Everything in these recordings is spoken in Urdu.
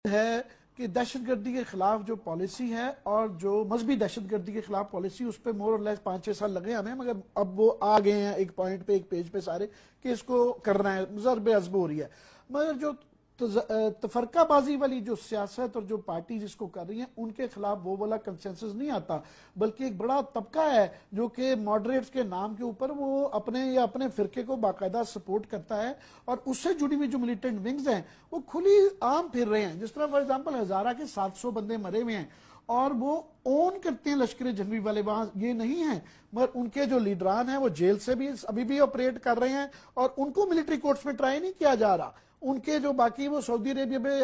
ہے کہ دہشت گردی کے خلاف جو پالیسی ہے اور جو مذہبی دہشت گردی کے خلاف پالیسی، اس پہ مور اور لیس 5-6 سال لگے ہمیں، مگر اب وہ آ گئے ہیں ایک پوائنٹ پہ، ایک پیج پہ سارے کہ اس کو کرنا ہے، ضرب عضب ہو رہی ہے۔ مگر جو تفرقہ بازی والی جو سیاست اور جو پارٹی جس کو کر رہی ہیں، ان کے خلاف وہ والا کنسنسس نہیں آتا، بلکہ ایک بڑا طبقہ ہے جو کہ ماڈریٹس کے نام کے اوپر وہ اپنے یا اپنے فرقے کو باقاعدہ سپورٹ کرتا ہے، اور اس سے جڑی ہوئی جو ملیٹنٹ ونگز ہیں وہ کھلی عام پھر رہے ہیں۔ جس طرح فار ایگزامپل ہزارہ کے 700 بندے مرے ہوئے ہیں اور وہ اون کرتے ہیں لشکر جنگی والے، وہاں یہ نہیں ہیں، مگر ان کے جو لیڈران ہیں وہ جیل سے بھی ابھی بھی آپریٹ کر رہے ہیں، اور ان کو ملٹری کورٹس میں ٹرائی نہیں کیا جا رہا۔ ان کے جو باقی وہ سعودی عربیہ میں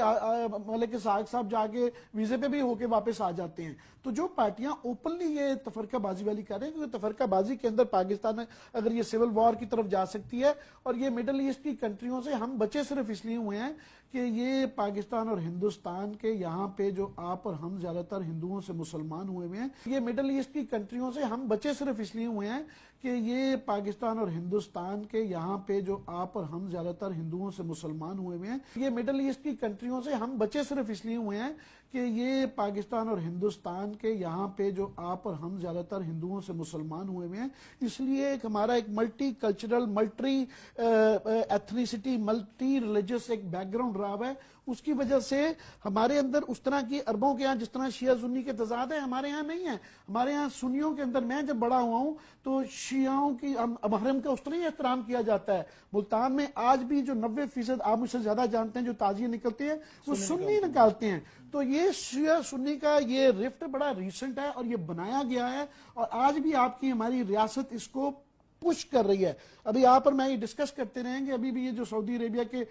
ملک ساگ صاحب جا کے ویزے پہ بھی ہو کے واپس آ جاتے ہیں۔ تو جو پارٹیاں اوپنلی یہ تفرقہ بازی والی کر رہے ہیں، کیونکہ تفرقہ بازی کے اندر پاکستان اگر یہ سول وار کی طرف جا سکتی ہے، اور یہ مڈل ایسٹ کی کنٹریوں سے ہم بچے صرف اس لیے ہوئے ہیں کہ یہ پاکستان اور ہندوستان کے یہاں پہ جو آپ اور ہم زیادہ تر ہندوؤں سے مسلمان ہوئے ہوئے ہیں، یہ مڈل ایسٹ کی کنٹریوں سے ہم بچے صرف اس لیے ہوئے ہیں کہ یہ پاکستان اور ہندوستان کے یہاں پہ جو آپ اور ہم زیادہ تر ہندوؤں سے مسلمان ہوئے ہوئے ہیں، یہ مڈل ایسٹ کی کنٹریوں سے ہم بچے صرف اس لیے ہوئے ہیں کہ یہ پاکستان اور ہندوستان کے یہاں پہ جو آپ اور ہم زیادہ تر ہندوؤں سے مسلمان ہوئے ہوئے ہیں، اس لیے ایک ہمارا ایک multi cultural, multi ethnicity, multi religious ایک بیک گراؤنڈ رہا ہے۔ اس کی وجہ سے ہمارے اندر اس طرح کی عربوں کے ہاں جس طرح شیعہ سنی کے تضاد ہے، ہمارے ہاں نہیں ہے۔ ہمارے ہاں سنیوں کے اندر، میں جب بڑا ہوا ہوں تو شیعوں کی محرم کا اس طرح ہی احترام کیا جاتا ہے۔ ملتان میں آج بھی جو 90% آپ مجھ سے زیادہ جانتے ہیں جو تعزیے نکلتے ہیں وہ سنی نکالتے ہیں۔ تو یہ شیعہ سنی کا یہ رفٹ بڑا ریسنٹ ہے اور یہ بنایا گیا ہے، اور آج بھی آپ کی ہماری ریاست اس کو پش کر رہی ہے۔ ابھی آپ اور میں یہ ڈسکس کرتے رہیں گے، ابھی بھی یہ جو سعودی عربیہ کے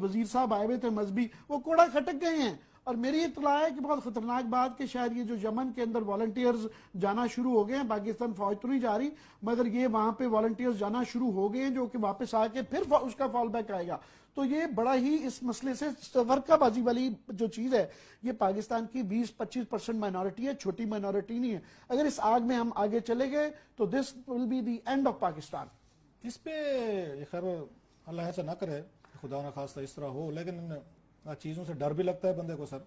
وزیر صاحب آئے ہوئے تھے مذہبی، وہ کوڑا کھٹک گئے ہیں، اور میری اطلاع ہے کہ بہت خطرناک بات کہ شاید یہ جو یمن کے اندر والنٹیئرز جانا شروع ہو گئے ہیں، پاکستان فوج تو نہیں جا رہی مگر یہ وہاں پہ والنٹیئرز جانا شروع ہو گئے ہیں، جو کہ واپس آ کے پھر اس کا فال بیک آئے گا۔ تو یہ بڑا ہی اس مسئلے سے تفرقہ بازی والی جو چیز ہے، یہ پاکستان کی 20-25% مائنورٹی ہے، چھوٹی مائنورٹی نہیں ہے۔ اگر اس آگ میں ہم آگے چلے گئے تو this will be the end of Pakistan. اس پہ خیر اللہ ایسا نہ کرے، خدا نہ خواستہ اس طرح ہو، لیکن چیزوں سے ڈر بھی لگتا ہے بندے کو سر۔